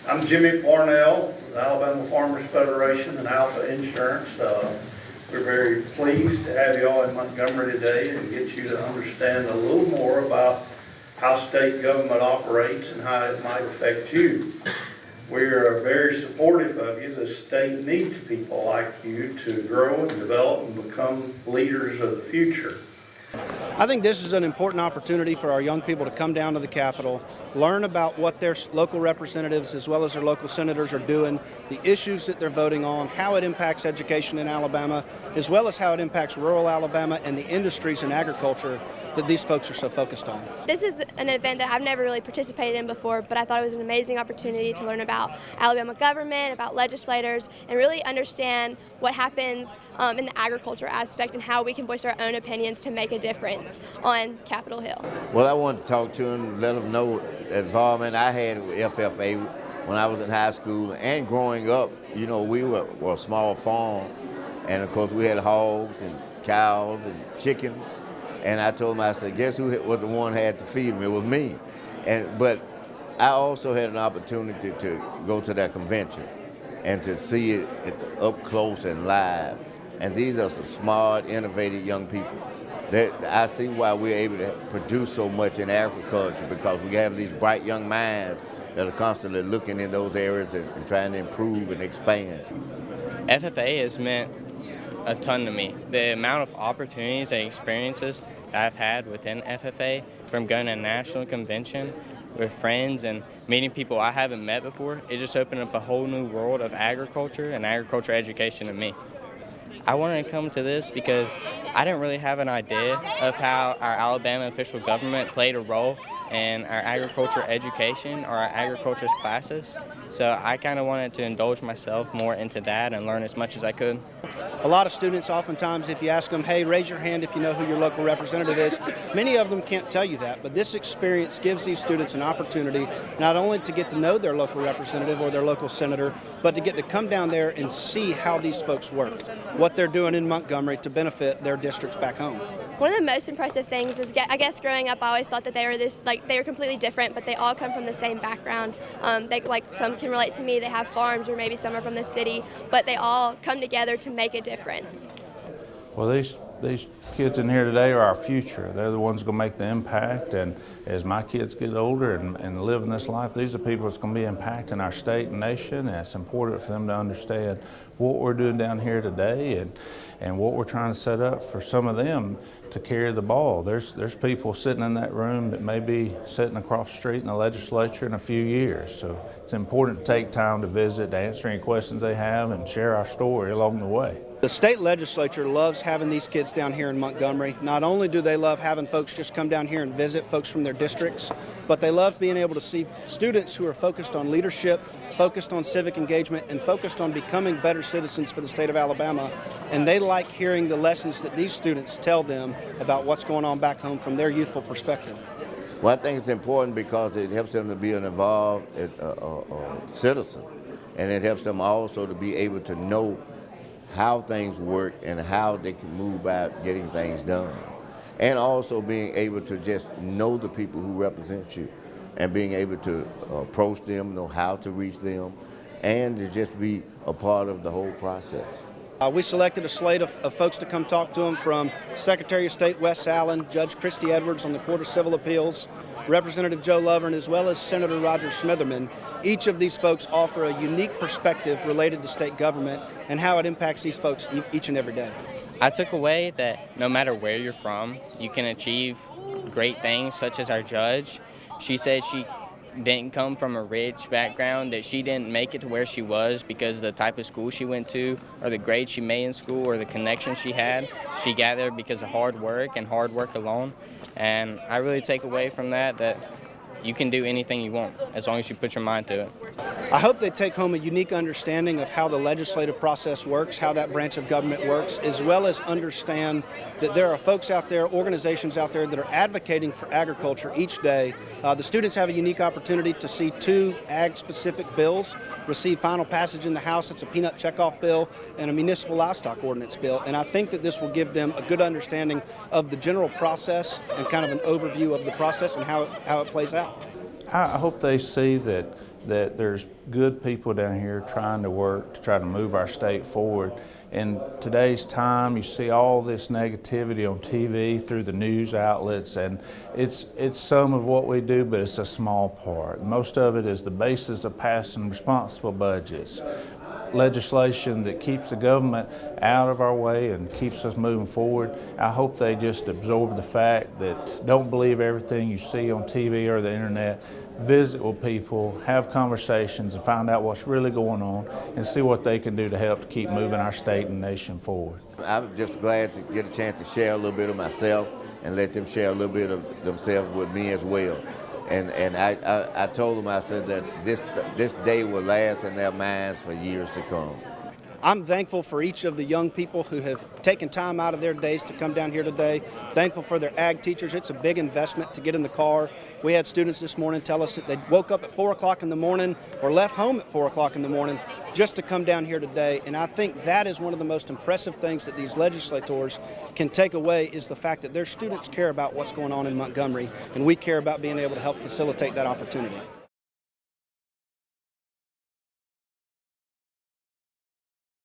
I'm Jimmy Parnell, with the Alabama Farmers Federation and Alpha Insurance. We're very pleased to have you all in Montgomery today and get you to understand a little more about how state government operates and how it might affect you. We are very supportive of you. The state needs people like you to grow and develop and become leaders of the future. I think this is an important opportunity for our young people to come down to the Capitol, learn about what their local representatives as well as their local senators are doing, the issues that they're voting on, how it impacts education in Alabama, as well as how it impacts rural Alabama and the industries in agriculture that these folks are so focused on. This is an event that I've never really participated in before, but I thought it was an amazing opportunity to learn about Alabama government, about legislators, and really understand what happens in the agriculture aspect and how we can voice our own opinions to make a difference on Capitol Hill. Well, I wanted to talk to them, let them know the involvement I had with FFA when I was in high school and growing up. You know, we were a small farm, and of course we had hogs and cows and chickens. And I told him, I said, guess who was the one who had to feed them? It was me. But I also had an opportunity to go to that convention and to see it up close and live. And these are some smart, innovative young people. I see why we're able to produce so much in agriculture, because we have these bright young minds that are constantly looking in those areas and trying to improve and expand. FFA has meant a ton to me. The amount of opportunities and experiences that I've had within FFA, from going to a national convention with friends and meeting people I haven't met before, it just opened up a whole new world of agriculture and agriculture education to me. I wanted to come to this because I didn't really have an idea of how our Alabama official government played a role in our agriculture education or our agriculture classes. So I kind of wanted to indulge myself more into that and learn as much as I could. A lot of students, oftentimes, if you ask them, hey, raise your hand if you know who your local representative is, many of them can't tell you that. But this experience gives these students an opportunity not only to get to know their local representative or their local senator, but to get to come down there and see how these folks work, what they're doing in Montgomery to benefit their districts back home. One of the most impressive things is, I guess, growing up, I always thought that they were completely different, but they all come from the same background. Some can relate to me, they have farms, or maybe some are from the city, but they all come together to make a difference. Well, these kids in here today are our future. They're the ones going to make the impact, and as my kids get older and live in this life, these are people that's going to be impacting our state and nation, and it's important for them to understand what we're doing down here today and what we're trying to set up for some of them to carry the ball. There's people sitting in that room that may be sitting across the street in the legislature in a few years, so it's important to take time to visit, to answer any questions they have, and share our story along the way. The state legislature loves having these kids down here in Montgomery. Not only do they love having folks just come down here and visit folks from their districts, but they love being able to see students who are focused on leadership, focused on civic engagement, and focused on becoming better citizens for the state of Alabama. And they like hearing the lessons that these students tell them about what's going on back home from their youthful perspective. Well, I think it's important because it helps them to be an involved citizen, and it helps them also to be able to know how things work and how they can move about getting things done. And also being able to just know the people who represent you and being able to approach them, know how to reach them, and to just be a part of the whole process. We selected a slate of folks to come talk to them, from Secretary of State Wes Allen, Judge Christy Edwards on the Court of Civil Appeals, Representative Joe Lovvorn, as well as Senator Rodger Smitherman. Each of these folks offer a unique perspective related to state government and how it impacts these folks each and every day. I took away that no matter where you're from, you can achieve great things, such as our judge. She said she didn't come from a rich background, that she didn't make it to where she was because of the type of school she went to or the grades she made in school or the connections she had. She got there because of hard work and hard work alone. And I really take away from that you can do anything you want as long as you put your mind to it. I hope they take home a unique understanding of how the legislative process works, how that branch of government works, as well as understand that there are folks out there, organizations out there that are advocating for agriculture each day. The students have a unique opportunity to see 2 ag-specific bills receive final passage in the House. It's a peanut checkoff bill and a municipal livestock ordinance bill. And I think that this will give them a good understanding of the general process and kind of an overview of the process and how it plays out. I hope they see that that there's good people down here trying to work to try to move our state forward. In today's time, you see all this negativity on TV through the news outlets, and it's some of what we do, but it's a small part. Most of it is the basis of passing responsible budgets, legislation that keeps the government out of our way and keeps us moving forward. I hope they just absorb the fact that don't believe everything you see on TV or the internet. Visit with people, have conversations, and find out what's really going on and see what they can do to help to keep moving our state and nation forward. I'm just glad to get a chance to share a little bit of myself and let them share a little bit of themselves with me as well. And I told them, I said that this day will last in their minds for years to come. I'm thankful for each of the young people who have taken time out of their days to come down here today. Thankful for their ag teachers. It's a big investment to get in the car. We had students this morning tell us that they woke up at 4 o'clock in the morning or left home at 4 o'clock in the morning just to come down here today. And I think that is one of the most impressive things that these legislators can take away, is the fact that their students care about what's going on in Montgomery, and we care about being able to help facilitate that opportunity.